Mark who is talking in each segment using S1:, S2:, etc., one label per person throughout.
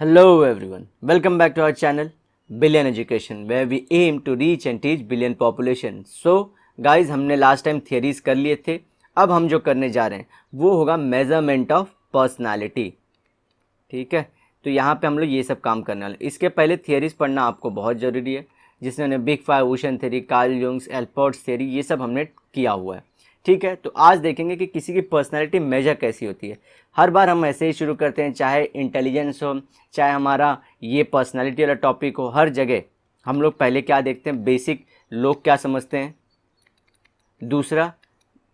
S1: Hello everyone, welcome back to our channel Billion Education where we aim to reach and teach billion population. So guys, हमने last time theories कर लिए थे. अब हम जो करने जा रहे हैं वो होगा मेजरमेंट ऑफ पर्सनालिटी. ठीक है, तो यहाँ पे हम लोग ये सब काम करने वाले. इसके पहले थियरीज पढ़ना आपको बहुत ज़रूरी है, जिसमें big five, ocean theory, Carl Jung's, Allport's theory, ये सब हमने किया हुआ है. ठीक है, तो आज देखेंगे कि किसी की पर्सनालिटी मेजर कैसी होती है. हर बार हम ऐसे ही शुरू करते हैं, चाहे इंटेलिजेंस हो, चाहे हमारा ये पर्सनालिटी वाला टॉपिक हो. हर जगह हम लोग पहले क्या देखते हैं, बेसिक लोग क्या समझते हैं. दूसरा,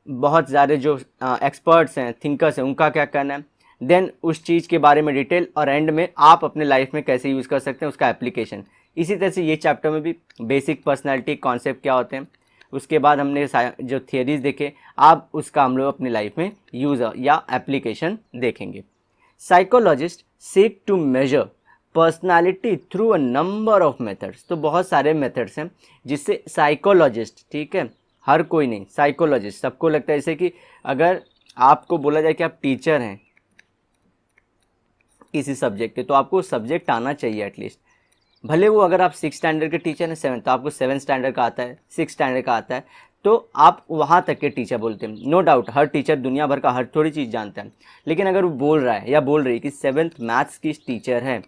S1: बहुत ज़्यादा जो एक्सपर्ट्स हैं, थिंकर्स हैं, उनका क्या कहना है. देन उस चीज़ के बारे में डिटेल, और एंड में आप अपने लाइफ में कैसे यूज़ कर सकते हैं उसका एप्लीकेशन. इसी तरह से ये चैप्टर में भी बेसिक पर्सनालिटी कॉन्सेप्ट क्या होते हैं. उसके बाद हमने जो थियरीज देखे, आप उसका हम लोग अपनी लाइफ में यूज़ या एप्लीकेशन देखेंगे. Psychologist seek to measure personality through a number of methods. तो बहुत सारे मेथड्स हैं जिससे साइकोलॉजिस्ट, ठीक है, हर कोई नहीं, साइकोलॉजिस्ट सबको लगता है. जैसे कि अगर आपको बोला जाए कि आप टीचर हैं किसी सब्जेक्ट के, तो आपको सब्जेक्ट आना चाहिए एटलीस्ट. भले वो अगर आप 6 स्टैंडर्ड के टीचर हैं, 7, तो आपको 7 स्टैंडर्ड का आता है, 6 स्टैंडर्ड का आता है, तो आप वहाँ तक के टीचर बोलते हैं. नो डाउट हर टीचर दुनिया भर का हर थोड़ी चीज़ जानता है, लेकिन अगर वो बोल रहा है या बोल रही है कि 7th मैथ्स की टीचर है,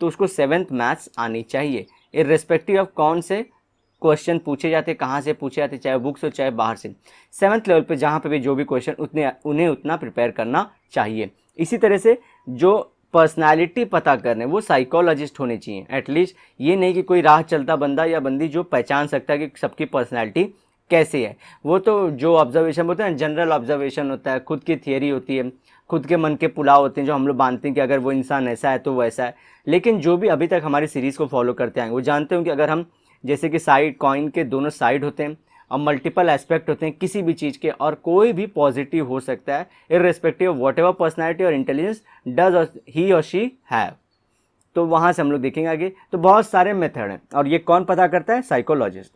S1: तो उसको 7th मैथ्स आनी चाहिए, इर्रेस्पेक्टिव ऑफ कौन से क्वेश्चन पूछे जाते, कहाँ से पूछे जाते, चाहे बुक्स हो चाहे बाहर से. 7th लेवल पे जहाँ पे भी जो भी क्वेश्चन, उन्हें उतना प्रिपेयर करना चाहिए. इसी तरह से जो पर्सनालिटी पता करने, वो साइकोलॉजिस्ट होने चाहिए एटलीस्ट. ये नहीं कि कोई राह चलता बंदा या बंदी जो पहचान सकता है कि सबकी पर्सनालिटी कैसी है. वो तो जो ऑब्जर्वेशन होता है, जनरल ऑब्जर्वेशन होता है, खुद की थियरी होती है, खुद के मन के पुलाव होते हैं जो हम लोग मानते हैं कि अगर वो इंसान ऐसा है तो वो ऐसा है. लेकिन जो भी अभी तक हमारी सीरीज़ को फॉलो करते आएंगे वो जानते हैं कि अगर हम, जैसे कि साइड कॉइन के दोनों साइड होते हैं और मल्टीपल एस्पेक्ट होते हैं किसी भी चीज़ के, और कोई भी पॉजिटिव हो सकता है irrespective of what ever personality और इंटेलिजेंस डज ही और शी हैव. तो वहाँ से हम लोग देखेंगे आगे. तो बहुत सारे मेथड हैं, और ये कौन पता करता है, साइकोलॉजिस्ट.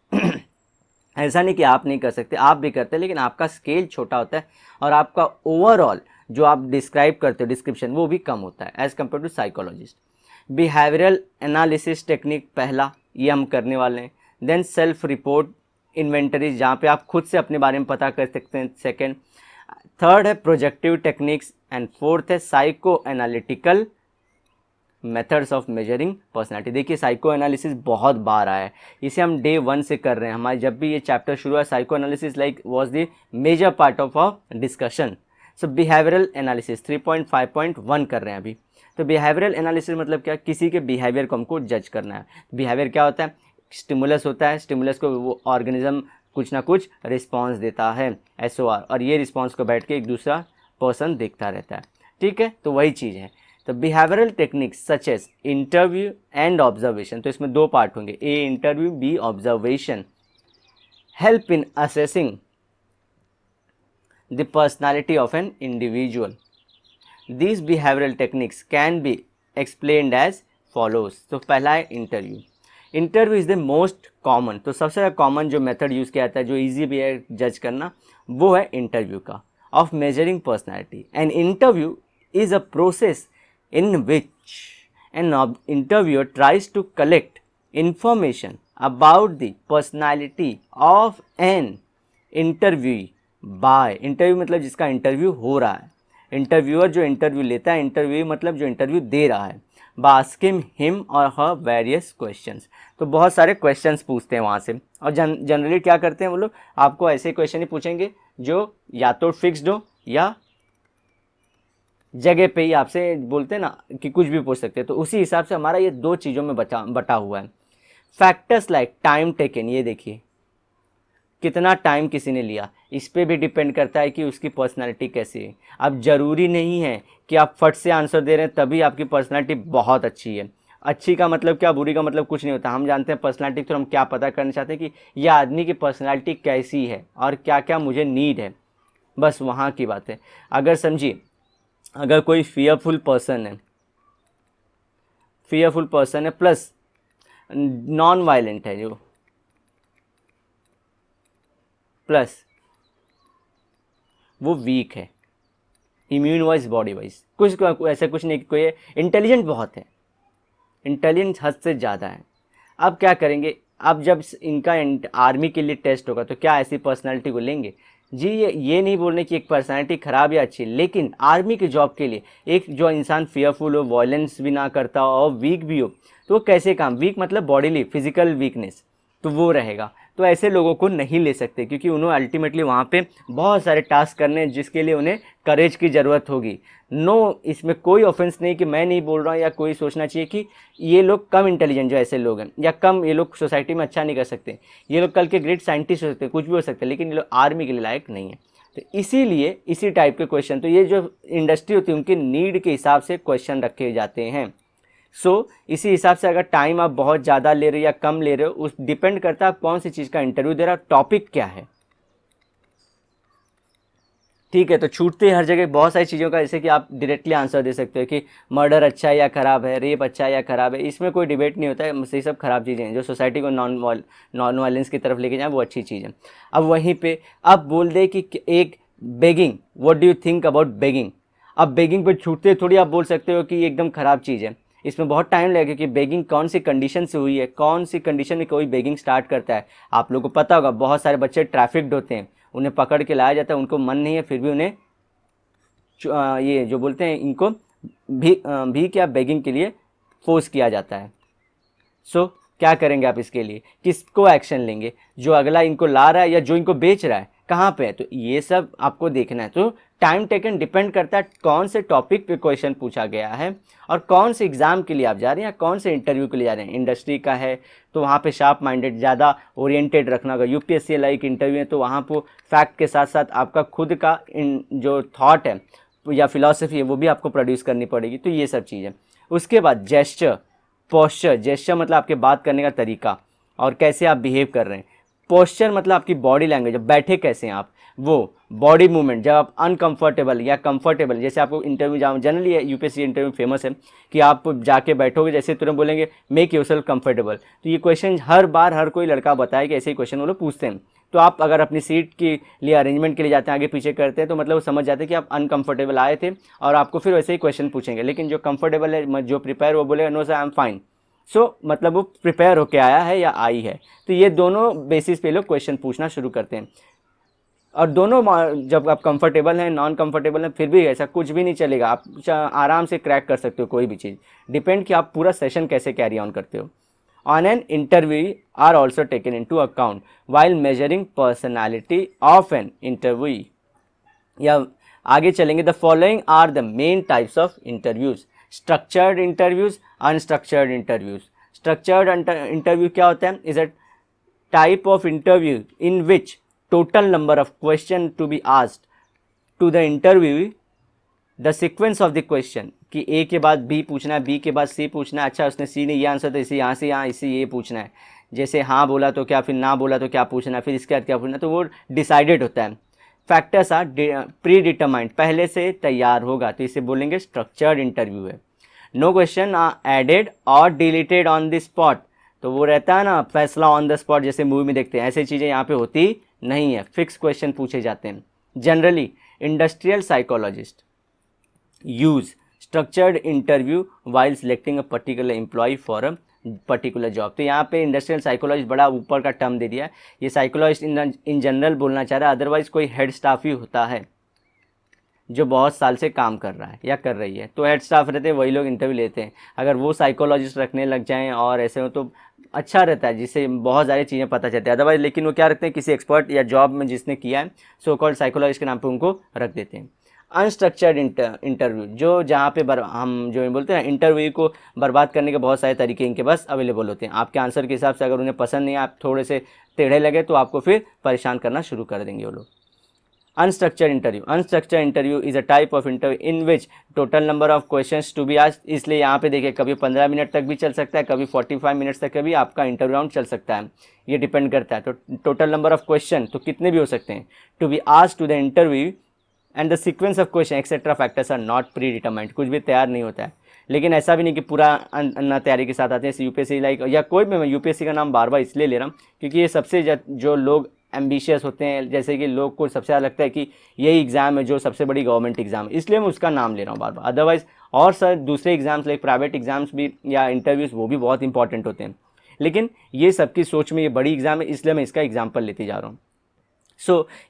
S1: ऐसा नहीं कि आप नहीं कर सकते, आप भी करते हैं, लेकिन आपका स्केल छोटा होता है और आपका ओवरऑल जो आप डिस्क्राइब करते हो, डिस्क्रिप्शन, वो भी कम होता है as compare to psychologist. Behavioural analysis technique पहला, ये हम करने वाले हैं. देन सेल्फ रिपोर्ट इन्वेंटरी, जहाँ पे आप खुद से अपने बारे में पता कर सकते हैं, सेकेंड. थर्ड है प्रोजेक्टिव टेक्निक्स, एंड फोर्थ है psycho analytical methods of measuring personality. देखिए साइको एनालिसिस बहुत बार आया है, इसे हम डे 1 से कर रहे हैं. हमारे जब भी ये चैप्टर शुरू हुआ, psychoanalysis like was the major part of our discussion. So behavioural analysis 3.5.1 कर रहे हैं अभी. तो बिहेवियरल एनालिसिस मतलब क्या, किसी के बिहेवियर को हमको जज करना है. बिहेवियर क्या होता है, स्टिमुलस होता है, स्टिमुलस को वो ऑर्गेनिज्म कुछ ना कुछ रिस्पॉन्स देता है, SOR, और ये रिस्पॉन्स को बैठ के एक दूसरा पर्सन देखता रहता है. ठीक है, तो वही चीज़ है. तो behavioural techniques such as interview and observation, तो इसमें 2 पार्ट होंगे, A interview, B observation, help in assessing the personality of an individual. These behavioral techniques can be explained as follows. तो पहला है interview. Interview is the most common, तो सबसे ज़्यादा common जो मेथड यूज़ किया जाता है, जो ईजी भी है जज करना, वो है इंटरव्यू का, of measuring personality. An interview is a process in which an interviewer tries to collect information about the personality of an interviewee by, interview मतलब जिसका इंटरव्यू हो रहा है, इंटरव्यूअर जो इंटरव्यू लेता है, इंटरव्यू मतलब जो इंटरव्यू दे रहा है, बास्किंग हिम और हर वेरियस क्वेश्चंस. तो बहुत सारे क्वेश्चंस पूछते हैं वहाँ से, और जनरली क्या करते हैं वो लोग, आपको ऐसे क्वेश्चन ही पूछेंगे जो या तो फिक्स्ड हो या जगह पे ही आपसे बोलते हैं ना कि कुछ भी पूछ सकते हैं. तो उसी हिसाब से हमारा ये 2 चीज़ों में बटा हुआ है. फैक्टर्स लाइक टाइम टेकन, ये देखिए कितना टाइम किसी ने लिया, इस पे भी डिपेंड करता है कि उसकी पर्सनालिटी कैसी है. अब ज़रूरी नहीं है कि आप फट से आंसर दे रहे हैं तभी आपकी पर्सनालिटी बहुत अच्छी है. अच्छी का मतलब क्या, बुरी का मतलब कुछ नहीं होता. हम जानते हैं पर्सनालिटी, तो हम क्या पता करना चाहते हैं कि यह आदमी की पर्सनालिटी कैसी है और क्या क्या मुझे नीड है, बस वहाँ की बात है. अगर समझिए, अगर कोई फियरफुल पर्सन है प्लस नॉन वायलेंट है, जो प्लस वो वीक है इम्यून वाइज, बॉडी वाइज, कुछ ऐसा कुछ नहीं. कोई इंटेलिजेंट बहुत है इंटेलिजेंस हद से ज़्यादा है। अब क्या करेंगे, अब जब इनका आर्मी के लिए टेस्ट होगा तो क्या ऐसी पर्सनालिटी को लेंगे? जी ये नहीं बोलने की एक पर्सनालिटी ख़राब या अच्छी, लेकिन आर्मी के जॉब के लिए एक जो इंसान फेयरफुल हो, वायलेंस भी ना करता हो और वीक भी हो, तो वो कैसे काम, वीक मतलब बॉडीली फिजिकल वीकनेस, तो वो रहेगा। तो ऐसे लोगों को नहीं ले सकते, क्योंकि उन्हें अल्टीमेटली वहाँ पे बहुत सारे टास्क करने हैं जिसके लिए उन्हें करेज की ज़रूरत होगी। नो, इसमें कोई ऑफेंस नहीं कि मैं नहीं बोल रहा हूँ या कोई सोचना चाहिए कि ये लोग कम इंटेलिजेंट जो ऐसे लोग हैं या कम ये लोग सोसाइटी में अच्छा नहीं कर सकते, ये लोग कल के ग्रेट साइंटिस्ट हो सकते हैं, कुछ भी हो सकते हैं, लेकिन ये लोग आर्मी के लिए लायक नहीं है। तो इसीलिए इसी टाइप के क्वेश्चन, तो ये जो इंडस्ट्री होती है उनकी नीड के हिसाब से क्वेश्चन रखे जाते हैं। इसी हिसाब से अगर टाइम आप बहुत ज़्यादा ले रहे हो या कम ले रहे हो, उस डिपेंड करता है आप कौन सी चीज़ का इंटरव्यू दे रहे हो, टॉपिक क्या है। ठीक है, तो छूटते हर जगह बहुत सारी चीज़ों का, जैसे कि आप डायरेक्टली आंसर दे सकते हो कि मर्डर अच्छा है या ख़राब है, रेप अच्छा है या ख़राब है, इसमें कोई डिबेट नहीं होता है, ये सब ख़राब चीज़ें हैं। जो सोसाइटी को नॉन वायलेंस की तरफ लेके जाए वो अच्छी चीज़ है। अब वहीं पे अब बोल दे कि एक begging, what do you think about begging. अब बेगिंग पे छूटते थोड़ी आप बोल सकते हो कि एकदम ख़राब चीज़ है, इसमें बहुत टाइम लगेगा कि बेगिंग कौन सी कंडीशन से हुई है, कौन सी कंडीशन में कोई बेगिंग स्टार्ट करता है। आप लोगों को पता होगा बहुत सारे बच्चे ट्रैफिक्ड होते हैं, उन्हें पकड़ के लाया जाता है, उनको मन नहीं है फिर भी उन्हें ये जो बोलते हैं इनको भी क्या बेगिंग के लिए फोर्स किया जाता है। क्या करेंगे आप इसके लिए, किसको एक्शन लेंगे, जो अगला इनको ला रहा है या जो इनको बेच रहा है, कहाँ पे है, तो ये सब आपको देखना है। तो टाइम टेकन डिपेंड करता है कौन से टॉपिक पे क्वेश्चन पूछा गया है और कौन से एग्ज़ाम के लिए आप जा रहे हैं या कौन से इंटरव्यू के लिए जा रहे हैं। इंडस्ट्री का है तो वहाँ पे शार्प माइंडेड, ज़्यादा ओरिएंटेड रखना होगा। यूपीएससी लाइक इंटरव्यू है तो वहाँ पर फैक्ट के साथ साथ आपका खुद का जो थॉट है या फिलॉसफी है वो भी आपको प्रोड्यूस करनी पड़ेगी। तो ये सब चीज़ें। उसके बाद जेस्चर, पोस्चर, जेस्चर मतलब आपके बात करने का तरीका और कैसे आप बिहेव कर रहे हैं। पोस्चर मतलब आपकी बॉडी लैंग्वेज, बैठे कैसे हैं आप, वो बॉडी मूवमेंट, जब आप अनकंफर्टेबल या कंफर्टेबल, जैसे आपको इंटरव्यू जाओ, जनरली यूपीएससी इंटरव्यू फेमस है कि आप जाके बैठोगे जैसे तुरंत बोलेंगे मेक योरसेल्फ कंफर्टेबल। तो ये क्वेश्चन हर बार हर कोई लड़का बताए कि ऐसे ही क्वेश्चन वो लोग पूछते हैं। तो आप अगर अपनी सीट के लिए अरेंजमेंट के लिए जाते हैं, आगे पीछे करते हैं, तो मतलब वो समझ जाते हैं कि आप अनकंफर्टेबल आए थे और आपको फिर वैसे ही क्वेश्चन पूछेंगे। लेकिन जो कंफर्टेबल है, जो प्रिपेयर, वो बोलेगा no sir I am fine. मतलब वो प्रिपेयर होके आया है या आई है। तो ये दोनों बेसिस पे लोग क्वेश्चन पूछना शुरू करते हैं। और दोनों जब आप कंफर्टेबल हैं, नॉन कंफर्टेबल हैं, फिर भी ऐसा कुछ भी नहीं चलेगा, आप आराम से क्रैक कर सकते हो कोई भी चीज़। डिपेंड कि आप पूरा सेशन कैसे कैरी ऑन करते हो। On an interview are also taken into account while measuring personality of an interviewee। या आगे चलेंगे, the following are the main types of interviews. Structured interviews, unstructured interviews. Structured interview क्या होता है, is a type of interview in which total number of question to be asked to the interview, the sequence of the question, कि ए के बाद B पूछना है, B के बाद सी पूछना है, अच्छा उसने सी ने ये आंसर, तो इसे यहाँ से यहाँ इसे ये पूछना है, जैसे हाँ बोला तो क्या, फिर ना बोला तो क्या पूछना है, फिर इसके बाद क्या पूछना है, तो वो डिसाइडेड होता है। फैक्टर्स आर प्री डिटरमाइंड, पहले से तैयार होगा, तो इसे बोलेंगे स्ट्रक्चर्ड इंटरव्यू है। नो क्वेश्चन आर एडेड और डिलीटेड ऑन द स्पॉट, तो वो रहता है ना फैसला ऑन द स्पॉट, जैसे मूवी में देखते हैं, ऐसी चीज़ें यहाँ पे होती नहीं है, फिक्स क्वेश्चन पूछे जाते हैं। Generally industrial psychologist use structured interview while selecting a particular employ for a particular job. तो यहाँ पे इंडस्ट्रियल साइकोलॉजिस्ट बड़ा ऊपर का टर्म दे दिया है, ये साइकोलॉजिस्ट इन जनरल बोलना चाह रहा है, अदरवाइज कोई हेड स्टाफ ही होता है जो बहुत साल से काम कर रहा है या कर रही है, तो हेड स्टाफ रहते हैं, वही लोग इंटरव्यू लेते हैं। अगर वो साइकोलॉजिस्ट रखने लग जाएं और ऐसे हो तो अच्छा रहता है, जिससे बहुत सारी चीज़ें पता चलती है। अदरवाइज लेकिन वो क्या रखते हैं, किसी एक्सपर्ट या जॉब में जिसने किया है सो कॉल्ड साइकोलॉजिस्ट के नाम पे उनको रख देते हैं। अनस्ट्रक्चर्ड इंटरव्यू, जो जहाँ पे हम जो बोलते हैं इंटरव्यू को बर्बाद करने के बहुत सारे तरीके इनके पास अवेलेबल होते हैं। आपके आंसर के हिसाब से अगर उन्हें पसंद नहीं, आप थोड़े से टेढ़े लगे तो आपको फिर परेशान करना शुरू कर देंगे वो लोग। Unstructured interview is a type of interview in which total number of questions to be asked. इसलिए यहाँ पे देखिए कभी 15 मिनट तक भी चल सकता है, कभी 45 मिनट्स तक भी आपका इंटरव्यू राउंड चल सकता है, ये डिपेंड करता है। तो टोटल नंबर ऑफ क्वेश्चन तो कितने भी हो सकते हैं, to be asked to the interview and the sequence of question etcetera factors are not predetermined. कुछ भी तैयार नहीं होता है, लेकिन ऐसा भी नहीं कि पूरा अन्ना तैयारी के साथ आते हैं। यूपीएससी लाइक या कोई भी, मैं यूपीएससी का नाम बार बार इसलिए ले रहा हूँ क्योंकि ये सबसे जो लोग एम्बिशियस होते हैं, जैसे कि लोग को सबसे ज़्यादा लगता है कि यही एग्ज़ाम है जो सबसे बड़ी गवर्नमेंट एग्ज़ाम है, इसलिए मैं उसका नाम ले रहा हूँ बार बार। अदरवाइज और सर दूसरे एग्ज़ाम्स लाइक प्राइवेट एग्ज़ाम्स भी या इंटरव्यूज़ वो भी बहुत इंपॉर्टेंट होते हैं, लेकिन ये सबकी सोच में ये बड़ी एग्ज़ाम है, इसलिए मैं इसका एग्जाम्पल लेते जा रहा हूँ।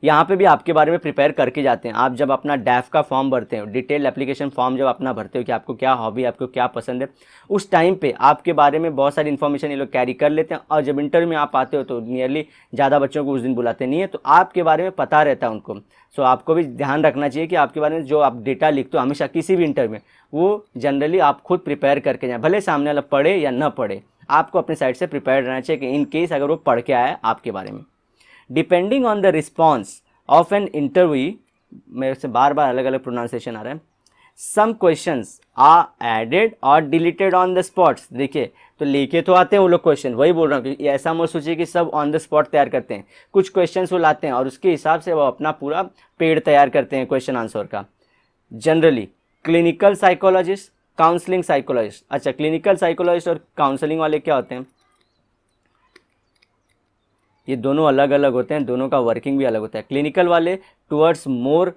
S1: यहाँ पे भी आपके बारे में प्रिपेयर करके जाते हैं। आप जब अपना डैफ का फॉर्म भरते हो, डिटेल एप्लीकेशन फॉर्म जब अपना भरते हो कि आपको क्या हॉबी, आपको क्या पसंद है, उस टाइम पे आपके बारे में बहुत सारी इन्फॉर्मेशन ये लोग कैरी कर लेते हैं। और जब इंटरव्यू में आप आते हो तो नियरली ज़्यादा बच्चों को उस दिन बुलाते नहीं है, तो आपके बारे में पता रहता है उनको। आपको भी ध्यान रखना चाहिए कि आपके बारे में जो आप डेटा लिखते हो हमेशा किसी भी इंटरव्यू में, वो जनरली आप खुद प्रिपेयर करके जाएँ, भले सामने वाला पढ़े या न पढ़े, आपको अपने साइड से प्रिपेयर रहना चाहिए कि इन केस अगर वो पढ़ के आया आपके बारे में। Depending on the response of an interview, मेरे से बार बार अलग अलग प्रोनाउंसिएशन आ रहा है, सम क्वेश्चंस आर एडेड और डिलीटेड ऑन द स्पॉट्स। देखिए, तो लेके तो आते हैं वो लोग क्वेश्चन, वही बोल रहा हूँ कि ऐसा मत सोचिए कि सब ऑन द स्पॉट तैयार करते हैं। कुछ क्वेश्चंस वो लाते हैं और उसके हिसाब से वो अपना पूरा पेड़ तैयार करते हैं क्वेश्चन आंसर का। Generally clinical psychologist, counselling psychologist. अच्छा, क्लिनिकल साइकोलॉजिस्ट और काउंसलिंग वाले क्या होते हैं? ये दोनों अलग अलग होते हैं, दोनों का वर्किंग भी अलग होता है। क्लिनिकल वाले टूवर्ड्स मोर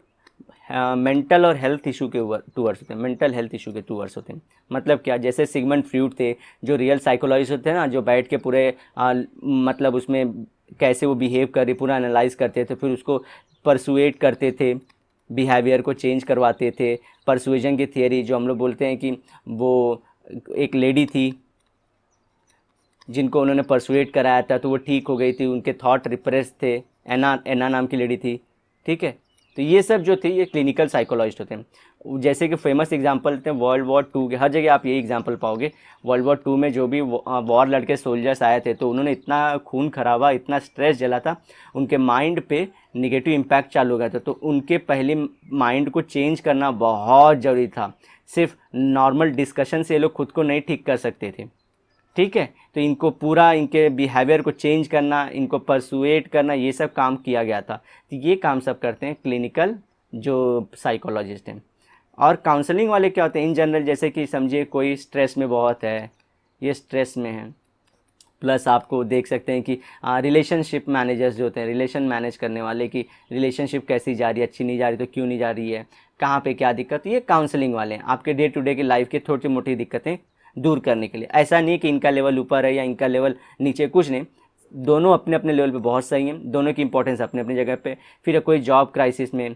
S1: मेंटल और हेल्थ इशू के टूवर्ड्स होते हैं, मेंटल हेल्थ इशू के टूवर्ड्स होते हैं। मतलब क्या, जैसे सिगमंड फ्रॉइड थे, जो रियल साइकोलॉजिस्ट होते हैं ना, जो बैठ के पूरे मतलब उसमें कैसे वो बिहेव कर रही पूरा एनालाइज करते थे, फिर उसको परसुएट करते थे, बिहेवियर को चेंज करवाते थे। परसुएजन की थियरी जो हम लोग बोलते हैं कि वो एक लेडी थी जिनको उन्होंने परसुएट कराया था तो वो ठीक हो गई थी, उनके थॉट रिप्रेस थे। एना नाम की लेडी थी, ठीक है। तो ये सब जो थे ये क्लिनिकल साइकोलॉजिस्ट होते हैं। जैसे कि फेमस एग्जांपल थे वर्ल्ड वॉर 2 के, हर जगह आप यही एग्जांपल पाओगे। वर्ल्ड वॉर 2 में जो भी वॉर लड़के सोल्जर्स आए थे तो उन्होंने इतना खून खराबा, इतना स्ट्रेस झेला था, उनके माइंड पे निगेटिव इम्पैक्ट चालू हो गया था। तो उनके पहले माइंड को चेंज करना बहुत ज़रूरी था। सिर्फ नॉर्मल डिस्कशन से ये लोग खुद को नहीं ठीक कर सकते थे, ठीक है। तो इनको पूरा इनके बिहेवियर को चेंज करना, इनको परसुएट करना, ये सब काम किया गया था। तो ये काम सब करते हैं क्लिनिकल जो साइकोलॉजिस्ट हैं। और काउंसलिंग वाले क्या होते हैं इन जनरल, जैसे कि समझिए कोई स्ट्रेस में बहुत है, ये स्ट्रेस में है, प्लस आपको देख सकते हैं कि रिलेशनशिप मैनेजर्स जो होते हैं, रिलेशन मैनेज करने वाले, कि रिलेशनशिप कैसी जा रही है, अच्छी नहीं जा रही तो क्यों नहीं जा रही है, कहाँ पे क्या दिक्कत, ये काउंसलिंग वाले हैं। आपके डे टू डे की लाइफ की छोटी मोटी दिक्कतें दूर करने के लिए। ऐसा नहीं कि इनका लेवल ऊपर है या इनका लेवल नीचे, कुछ नहीं, दोनों अपने अपने लेवल पे बहुत सही हैं, दोनों की इंपॉर्टेंस अपनी अपनी जगह पे। फिर कोई जॉब क्राइसिस में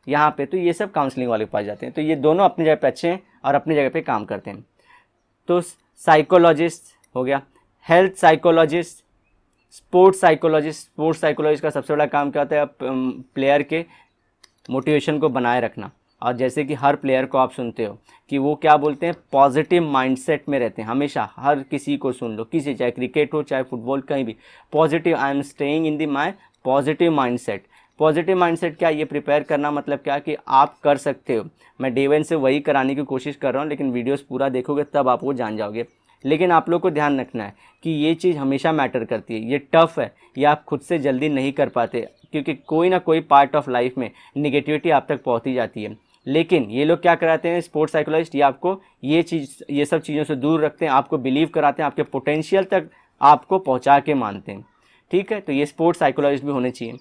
S1: यहाँ पे, तो ये सब काउंसलिंग वाले के पास जाते हैं। तो ये दोनों अपनी जगह पे अच्छे हैं और अपनी जगह पे काम करते हैं। तो साइकोलॉजिस्ट हो गया, health psychologist, sports psychologist. Sports psychologist का सबसे बड़ा काम क्या होता है? प्लेयर के मोटिवेशन को बनाए रखना। और जैसे कि हर प्लेयर को आप सुनते हो कि वो क्या बोलते हैं, पॉजिटिव माइंडसेट में रहते हैं हमेशा। हर किसी को सुन लो, किसी, चाहे क्रिकेट हो चाहे फुटबॉल, कहीं भी positive, I am staying in the my positive mindset. Positive mindset क्या, ये प्रिपेयर करना मतलब क्या कि आप कर सकते हो। मैं डे वन से वही कराने की कोशिश कर रहा हूँ, लेकिन वीडियोस पूरा देखोगे तब आप वो जान जाओगे। लेकिन आप लोग को ध्यान रखना है कि ये चीज़ हमेशा मैटर करती है। ये टफ़ है, ये आप खुद से जल्दी नहीं कर पाते, क्योंकि कोई ना कोई पार्ट ऑफ लाइफ में निगेटिविटी आप तक पहुँचती जाती है। लेकिन ये लोग क्या कराते हैं, स्पोर्ट्स साइकोलॉजिस्ट, ये आपको ये सब चीज़ों से दूर रखते हैं, आपको बिलीव कराते हैं, आपके पोटेंशियल तक आपको पहुंचा के मानते हैं, ठीक है। तो ये स्पोर्ट्स साइकोलॉजिस्ट भी होने चाहिए।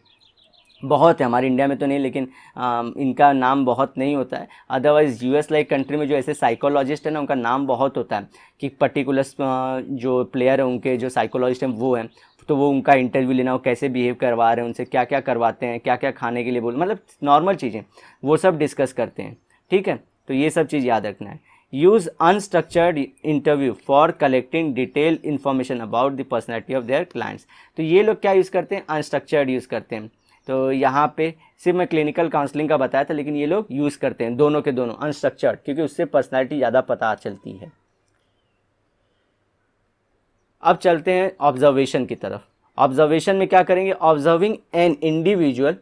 S1: बहुत है हमारे इंडिया में तो नहीं, लेकिन इनका नाम बहुत नहीं होता है। अदरवाइज़ यूएस लाइक कंट्री में जो ऐसे साइकोलॉजिस्ट है ना, उनका नाम बहुत होता है कि पर्टिकुलर जो प्लेयर है उनके जो साइकोलॉजिस्ट हैं वो हैं, तो वो उनका इंटरव्यू लेना, वो कैसे बिहेव करवा रहे हैं, उनसे क्या क्या करवाते हैं, क्या क्या खाने के लिए बोल, मतलब नॉर्मल चीज़ें वो सब डिस्कस करते हैं, ठीक है। तो ये सब चीज़ याद रखना है। Use unstructured interview for collecting detail information about the personality of their clients. तो ये लोग क्या यूज़ करते हैं, अनस्ट्रक्चर्ड यूज़ करते हैं। तो यहाँ पे सिर्फ मैं क्लिनिकल काउंसलिंग का बताया था, लेकिन ये लोग यूज़ करते हैं दोनों के दोनों अनस्ट्रक्चर्ड, क्योंकि उससे पर्सनैलिटी ज़्यादा पता चलती है। अब चलते हैं ऑब्जर्वेशन की तरफ। ऑब्जर्वेशन में क्या करेंगे, observing an individual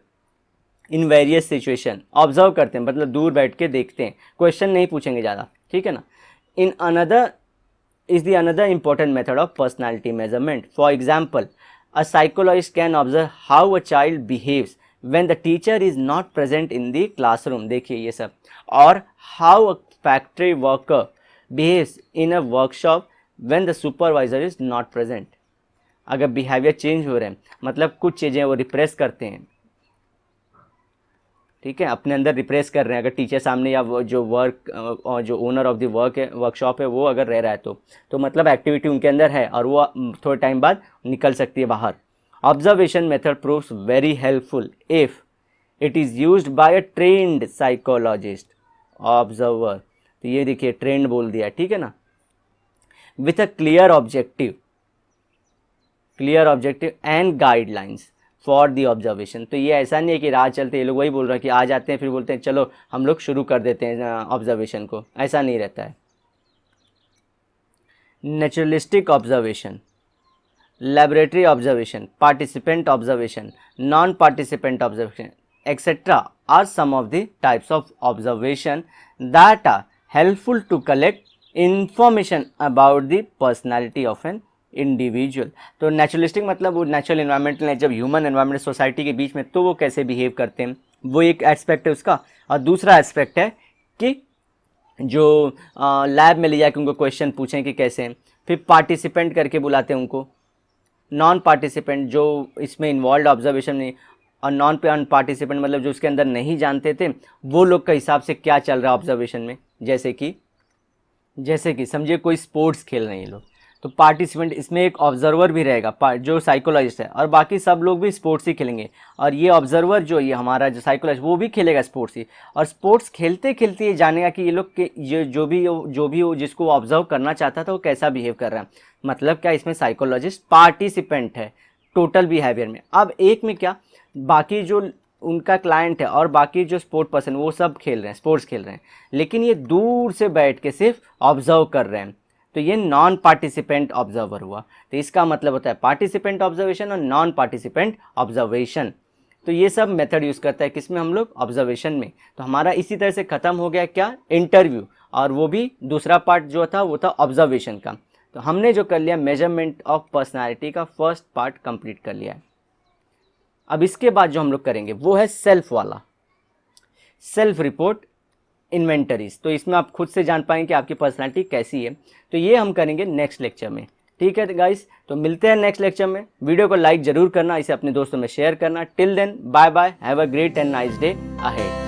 S1: in various situation. Observe करते हैं मतलब दूर बैठ के देखते हैं, क्वेश्चन नहीं पूछेंगे ज़्यादा, ठीक है ना। In another is the another important method of personality measurement. For example, a psychologist can observe how a child behaves when the teacher is not present in the classroom। देखिए ये सब, और how a factory worker behaves in a workshop when the supervisor is not present। अगर behaviour change हो रहे हैं मतलब कुछ चीज़ें वो रिप्रेस करते हैं, ठीक है, अपने अंदर रिप्रेस कर रहे हैं। अगर टीचर सामने या जो जो ओनर ऑफ द वर्क है, वर्कशॉप है, वो अगर रह रहा है तो मतलब एक्टिविटी उनके अंदर है और वो थोड़े टाइम बाद निकल सकती है बाहर। Observation method proves very helpful if it is used by a trend psychologist observer. तो ये देखिए ट्रेंड बोल दिया, ठीक है ना, with a clear objective and guidelines for the observation. तो ये ऐसा नहीं है कि राह चलते ये लोग वही बोल रहे हैं कि आ जाते हैं फिर बोलते हैं चलो हम लोग शुरू कर देते हैं ऑब्जर्वेशन को, ऐसा नहीं रहता है। Naturalistic observation, laboratory observation, participant observation, non-participant observation, etc. are some of the types of observation that are helpful to collect information about the personality of an individual. तो नेचुरलिस्टिक मतलब वो नेचुरल इन्वायरमेंट में, जब human environment society के बीच में तो वो कैसे बिहेव करते हैं, वो एक एस्पेक्ट है उसका। और दूसरा एस्पेक्ट है कि जो लैब में ले जाकर उनको क्वेश्चन पूछें कि कैसे हैं, फिर पार्टिसिपेंट करके बुलाते हैं उनको, नॉन पार्टिसिपेंट जो इसमें इन्वॉल्व ऑब्जर्वेशन नहीं, और नॉन पार्टिसिपेंट मतलब जो उसके अंदर नहीं जानते थे वो लोग के हिसाब से क्या चल रहा है ऑब्जर्वेशन में। जैसे कि समझिए कोई स्पोर्ट्स खेल रहे हैं ये लोग, तो पार्टिसिपेंट इसमें एक ऑब्जर्वर भी रहेगा जो साइकोलॉजिस्ट है, और बाकी सब लोग भी स्पोर्ट्स ही खेलेंगे, और ये ऑब्जर्वर जो ये हमारा जो साइकोलॉजिस्ट वो भी खेलेगा स्पोर्ट्स ही, और स्पोर्ट्स खेलते खेलते ये जानेगा कि ये लोग के ये जो भी हो जिसको वो ऑब्जर्व करना चाहता था वो कैसा बिहेव कर रहा है। मतलब क्या, इसमें साइकोलॉजिस्ट पार्टिसिपेंट है टोटल बिहेवियर में। अब एक में क्या, बाकी जो उनका क्लाइंट है और बाकी जो स्पोर्ट पर्सन वो सब खेल रहे हैं, स्पोर्ट्स खेल रहे हैं, लेकिन ये दूर से बैठ के सिर्फ ऑब्जर्व कर रहे हैं, तो ये नॉन पार्टिसिपेंट ऑब्जर्वर हुआ। तो इसका मतलब होता है पार्टिसिपेंट ऑब्जर्वेशन और नॉन पार्टिसिपेंट ऑब्जर्वेशन। तो ये सब मेथड यूज़ करता है किसमें, हम लोग ऑब्जर्वेशन में। तो हमारा इसी तरह से ख़त्म हो गया क्या, इंटरव्यू, और वो भी दूसरा पार्ट जो था वो था ऑब्जर्वेशन का। तो हमने जो कर लिया मेजरमेंट ऑफ पर्सनालिटी का फर्स्ट पार्ट कंप्लीट कर लिया है। अब इसके बाद जो हम लोग करेंगे वो है सेल्फ वाला, सेल्फ रिपोर्ट इन्वेंटरीज। तो इसमें आप खुद से जान पाएंगे कि आपकी पर्सनालिटी कैसी है। तो ये हम करेंगे नेक्स्ट लेक्चर में, ठीक है गाइस। तो मिलते हैं नेक्स्ट लेक्चर में। वीडियो को लाइक जरूर करना, इसे अपने दोस्तों में शेयर करना। Till then bye bye, have a great and nice day ahead.